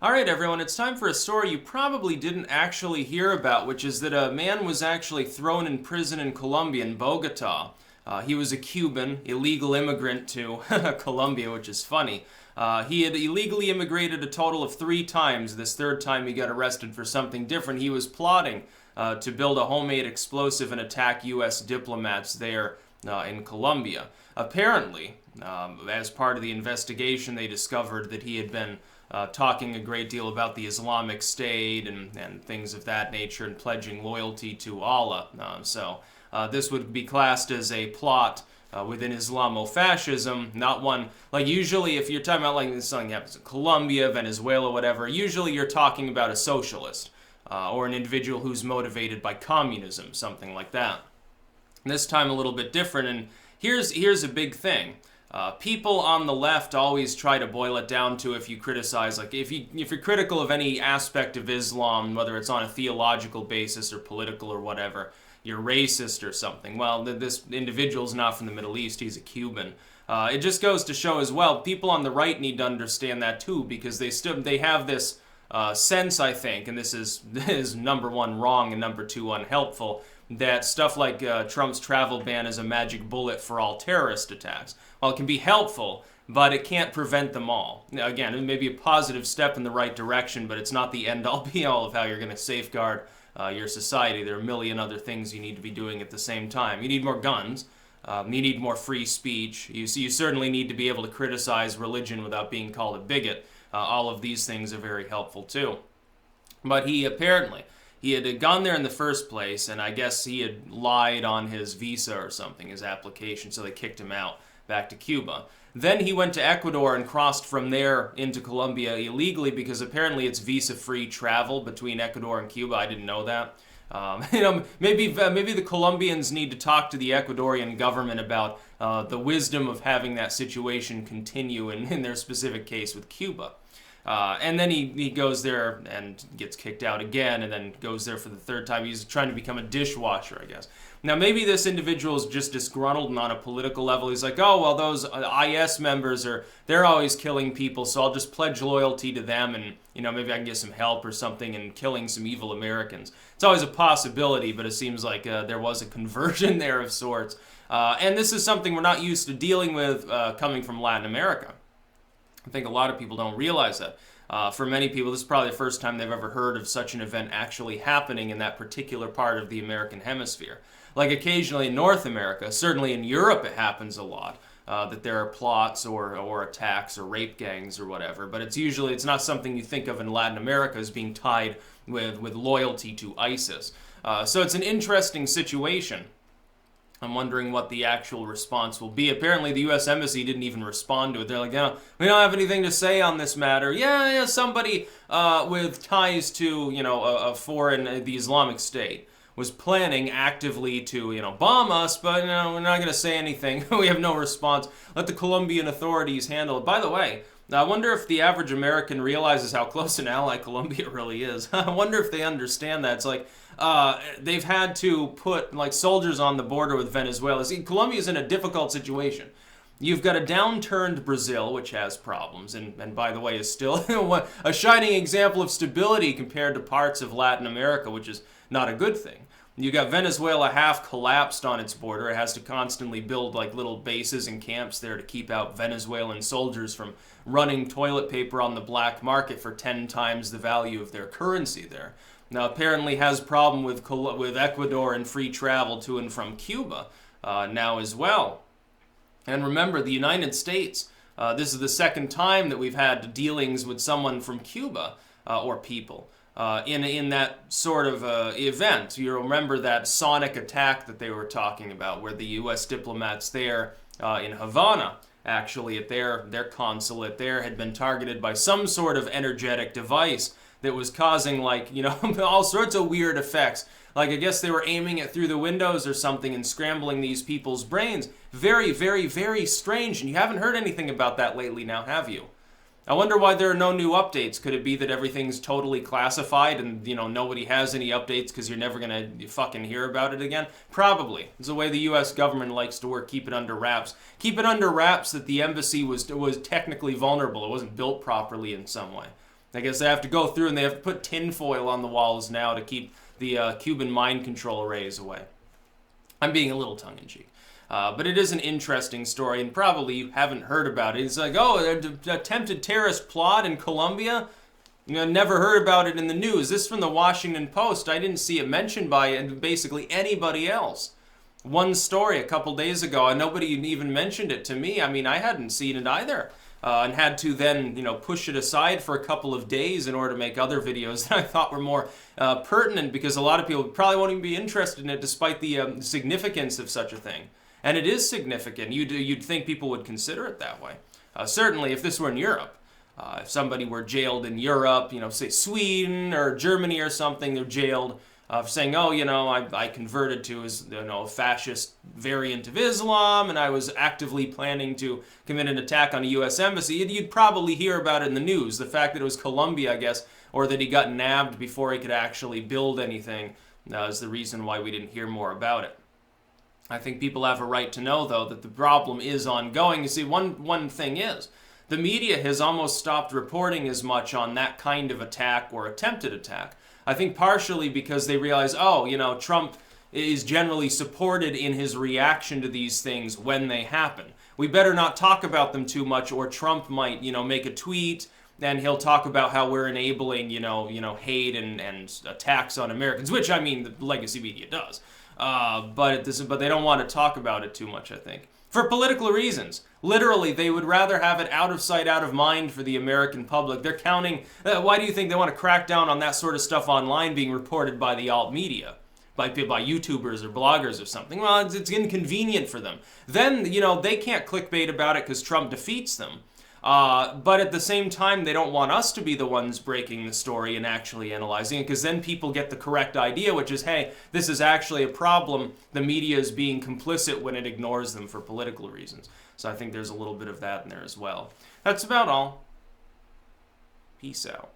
All right, everyone, it's time for a story you probably didn't actually hear about, which is that a man was actually thrown in prison in Colombia, in Bogota. He was a Cuban, illegal immigrant to Colombia, which is funny. He had illegally immigrated a total of 3 times. This third time he got arrested for something different. He was plotting to build a homemade explosive and attack U.S. diplomats there in Colombia. Apparently, as part of the investigation, they discovered that he had been talking a great deal about the Islamic State and things of that nature and pledging loyalty to Allah. This would be classed as a plot within Islamofascism, not one, like usually if you're talking about like something happens in Colombia, Venezuela, whatever, usually you're talking about a socialist or an individual who's motivated by communism, something like that. This time a little bit different, and here's a big thing. People on the left always try to boil it down to if you criticize, like if you're critical of any aspect of Islam, whether it's on a theological basis or political or whatever, you're racist or something. Well, this individual's not from the Middle East; he's a Cuban. It just goes to show as well, people on the right need to understand that too, because they have this sense, I think, and this is number one wrong and number two unhelpful, that stuff like Trump's travel ban is a magic bullet for all terrorist attacks. Well, it can be helpful, but it can't prevent them all. Now, again, it may be a positive step in the right direction, but it's not the end-all be-all of how you're going to safeguard your society. There are a million other things you need to be doing at the same time. You need more guns. You need more free speech. You certainly need to be able to criticize religion without being called a bigot. All of these things are very helpful, too. But he had gone there in the first place, and I guess he had lied on his visa or something, his application, so they kicked him out back to Cuba. Then he went to Ecuador and crossed from there into Colombia illegally because apparently it's visa-free travel between Ecuador and Cuba. I didn't know that. Maybe the Colombians need to talk to the Ecuadorian government about the wisdom of having that situation continue in their specific case with Cuba. And then he goes there and gets kicked out again, and then goes there for the third time. He's trying to become a dishwasher, I guess. Now, maybe this individual is just disgruntled and on a political level. He's like, oh, well, those IS members they're always killing people, so I'll just pledge loyalty to them, and, maybe I can get some help or something in killing some evil Americans. It's always a possibility, but it seems like there was a conversion there of sorts. And this is something we're not used to dealing with coming from Latin America. I think a lot of people don't realize that. For many people, this is probably the first time they've ever heard of such an event actually happening in that particular part of the American hemisphere. Like occasionally in North America, certainly in Europe it happens a lot, that there are plots or attacks or rape gangs or whatever, but it's not something you think of in Latin America as being tied with loyalty to ISIS. So it's an interesting situation. I'm wondering what the actual response will be. Apparently, the U.S. Embassy didn't even respond to it. They're like, no, we don't have anything to say on this matter. Yeah, somebody with ties to, a foreign, the Islamic State, was planning actively to, bomb us, but, we're not going to say anything. We have no response. Let the Colombian authorities handle it. By the way, I wonder if the average American realizes how close an ally Colombia really is. I wonder if they understand that. It's like they've had to put like soldiers on the border with Venezuela. See, Colombia's in a difficult situation. You've got a downturned Brazil, which has problems, and by the way is still a shining example of stability compared to parts of Latin America, which is not a good thing. You got Venezuela half collapsed on its border. It has to constantly build like little bases and camps there to keep out Venezuelan soldiers from running toilet paper on the black market for 10 times the value of their currency there. Now apparently has problem with Ecuador and free travel to and from Cuba now as well. And remember, the United States, this is the second time that we've had dealings with someone from Cuba or people. In that sort of event. You remember that sonic attack that they were talking about, where the U.S. diplomats there in Havana, actually at their consulate there, had been targeted by some sort of energetic device that was causing all sorts of weird effects. Like I guess they were aiming it through the windows or something and scrambling these people's brains. Very, very, very strange, and you haven't heard anything about that lately now, have you? I wonder why there are no new updates. Could it be that everything's totally classified and, nobody has any updates because you're never going to fucking hear about it again? Probably. It's the way the U.S. government likes to work. Keep it under wraps. Keep it under wraps that the embassy was technically vulnerable. It wasn't built properly in some way. I guess they have to go through and they have to put tinfoil on the walls now to keep the Cuban mind control arrays away. I'm being a little tongue-in-cheek. But it is an interesting story, and probably you haven't heard about it. It's like, oh, an attempted terrorist plot in Colombia? You know, never heard about it in the news. This is from the Washington Post. I didn't see it mentioned by basically anybody else. One story a couple days ago, and nobody even mentioned it to me. I mean, I hadn't seen it either. And had to then, push it aside for a couple of days in order to make other videos that I thought were more pertinent, because a lot of people probably won't even be interested in it despite the significance of such a thing. And it is significant. You'd think people would consider it that way. Certainly, if this were in Europe, if somebody were jailed in Europe, say Sweden or Germany or something, they're jailed for saying, oh, I converted to a fascist variant of Islam, and I was actively planning to commit an attack on a U.S. embassy. You'd probably hear about it in the news. The fact that it was Colombia, I guess, or that he got nabbed before he could actually build anything is the reason why we didn't hear more about it. I think people have a right to know, though, that the problem is ongoing. You see, one thing is, the media has almost stopped reporting as much on that kind of attack or attempted attack. I think partially because they realize, Trump is generally supported in his reaction to these things when they happen. We better not talk about them too much, or Trump might, make a tweet and he'll talk about how we're enabling, hate and attacks on Americans, which, I mean, the legacy media does. But they don't want to talk about it too much, I think. For political reasons. Literally, they would rather have it out of sight, out of mind for the American public. They're counting... why do you think they want to crack down on that sort of stuff online being reported by the alt media? By YouTubers or bloggers or something? Well, it's inconvenient for them. Then, they can't clickbait about it because Trump defeats them. But at the same time, they don't want us to be the ones breaking the story and actually analyzing it, because then people get the correct idea, which is, hey, this is actually a problem. The media is being complicit when it ignores them for political reasons. So I think there's a little bit of that in there as well. That's about all. Peace out.